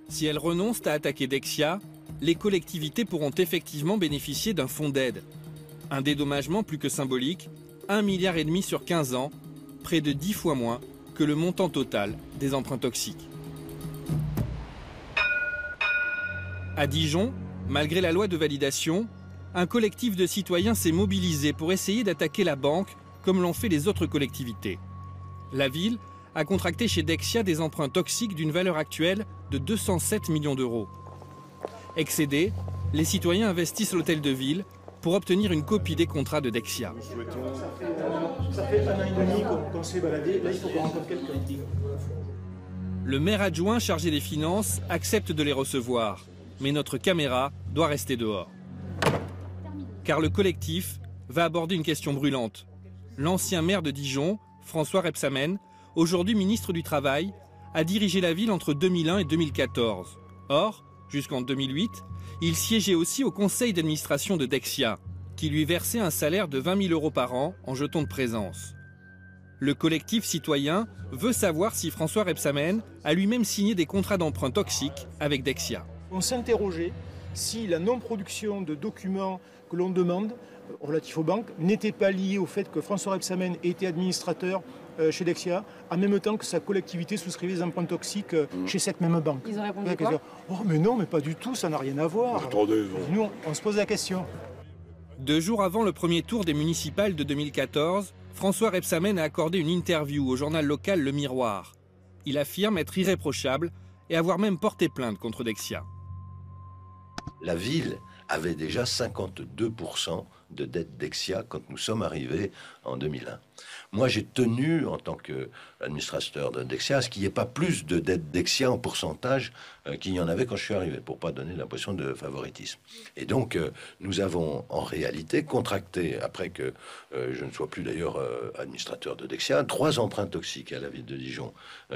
Si elles renoncent à attaquer Dexia, les collectivités pourront effectivement bénéficier d'un fonds d'aide. Un dédommagement plus que symbolique, 1,5 milliard sur 15 ans, près de 10 fois moins que le montant total des emprunts toxiques. À Dijon, malgré la loi de validation, un collectif de citoyens s'est mobilisé pour essayer d'attaquer la banque comme l'ont fait les autres collectivités. La ville a contracté chez Dexia des emprunts toxiques d'une valeur actuelle de 207 millions d'euros. Excédés, les citoyens investissent l'hôtel de ville pour obtenir une copie des contrats de Dexia. Ça fait 1 an et demi qu'on s'est baladé, là il faut qu'on rencontre quelqu'un. Le maire adjoint chargé des finances accepte de les recevoir, mais notre caméra doit rester dehors. Car le collectif va aborder une question brûlante. L'ancien maire de Dijon, François Rebsamen, aujourd'hui ministre du Travail, a dirigé la ville entre 2001 et 2014. Or, jusqu'en 2008, il siégeait aussi au conseil d'administration de Dexia, qui lui versait un salaire de 20 000 euros par an en jetons de présence. Le collectif citoyen veut savoir si François Rebsamen a lui-même signé des contrats d'emprunt toxiques avec Dexia. On s'interrogeait si la non-production de documents que l'on demande relatifs aux banques n'était pas liée au fait que François Rebsamen était administrateur chez Dexia, en même temps que sa collectivité souscrivait des emprunts toxiques chez cette même banque. Ils ont répondu quoi ? Oh mais non, mais pas du tout, ça n'a rien à voir. Attendez, nous, on se pose la question. 2 jours avant le premier tour des municipales de 2014, François Rebsamen a accordé une interview au journal local Le Miroir. Il affirme être irréprochable et avoir même porté plainte contre Dexia. La ville avait déjà 52% de dette Dexia quand nous sommes arrivés en 2001. Moi, j'ai tenu, en tant qu'administrateur de Dexia, à ce qu'il n'y ait pas plus de dette Dexia en pourcentage qu'il y en avait quand je suis arrivé, pour ne pas donner l'impression de favoritisme. Et donc, nous avons en réalité contracté, après que je ne sois plus d'ailleurs administrateur de Dexia, 3 emprunts toxiques à la ville de Dijon,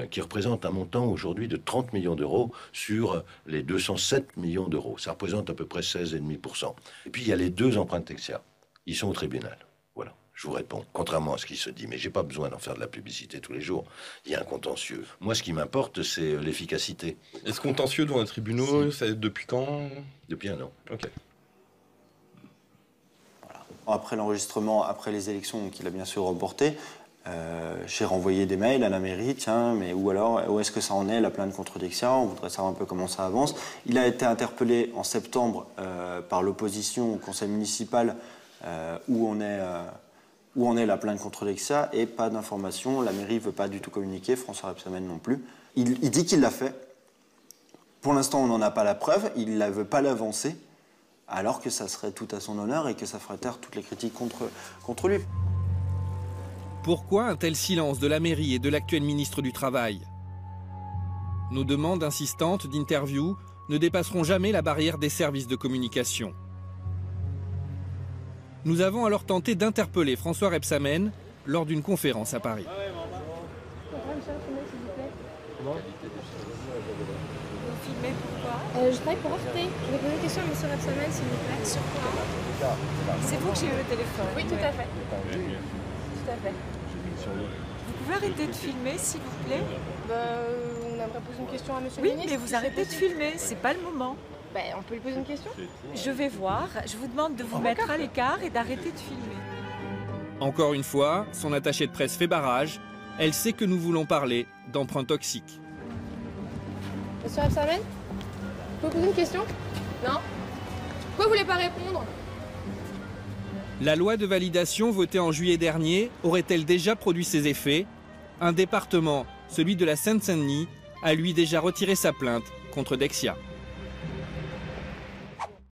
qui représentent un montant aujourd'hui de 30 millions d'euros sur les 207 millions d'euros. Ça représente à peu près 16,5%. Et puis, il y a les 2 emprunts Dexia. Ils sont au tribunal. Voilà, je vous réponds, contrairement à ce qui se dit. Mais j'ai pas besoin d'en faire de la publicité tous les jours. Il y a un contentieux. Moi, ce qui m'importe, c'est l'efficacité. Et ce contentieux devant les tribunaux, c'est depuis quand ? Depuis 1 an. Ok. Voilà. Après l'enregistrement, après les élections qu'il a bien sûr reporté, j'ai renvoyé des mails à la mairie, tiens, mais où est-ce que ça en est, la plainte contre Dexia, on voudrait savoir un peu comment ça avance. Il a été interpellé en septembre par l'opposition au conseil municipal où en est la plainte contre Dexia, et pas d'information, la mairie ne veut pas du tout communiquer, François Rebsamen non plus. Il dit qu'il l'a fait. Pour l'instant, on n'en a pas la preuve, il ne veut pas l'avancer, alors que ça serait tout à son honneur et que ça ferait taire toutes les critiques contre lui. Pourquoi un tel silence de la mairie et de l'actuel ministre du Travail? Nos demandes insistantes d'interview ne dépasseront jamais la barrière des services de communication. Nous avons alors tenté d'interpeller François Rebsamen lors d'une conférence à Paris. Vous filmez pourquoi? Je travaille pour Arte. Je vais poser une question à M. Rebsamen, s'il vous plaît. Sur quoi? C'est vous que j'ai eu au téléphone? Oui, tout à fait. Tout à fait. Vous pouvez arrêter de filmer, s'il vous plaît? On aimerait poser une question à M. le Oui, ministre. mais vous arrêtez de filmer, c'est pas le moment. On peut lui poser une question? Je vais voir, je vous demande de vous mettre à l'écart et d'arrêter de filmer. Encore une fois, son attachée de presse fait barrage. Elle sait que nous voulons parler d'emprunts toxiques. Monsieur Rebsamen, je peux vous poser une question? Non? Pourquoi vous voulez pas répondre? La loi de validation votée en juillet dernier aurait-elle déjà produit ses effets? Un département, celui de la Seine-Saint-Denis, a lui déjà retiré sa plainte contre Dexia.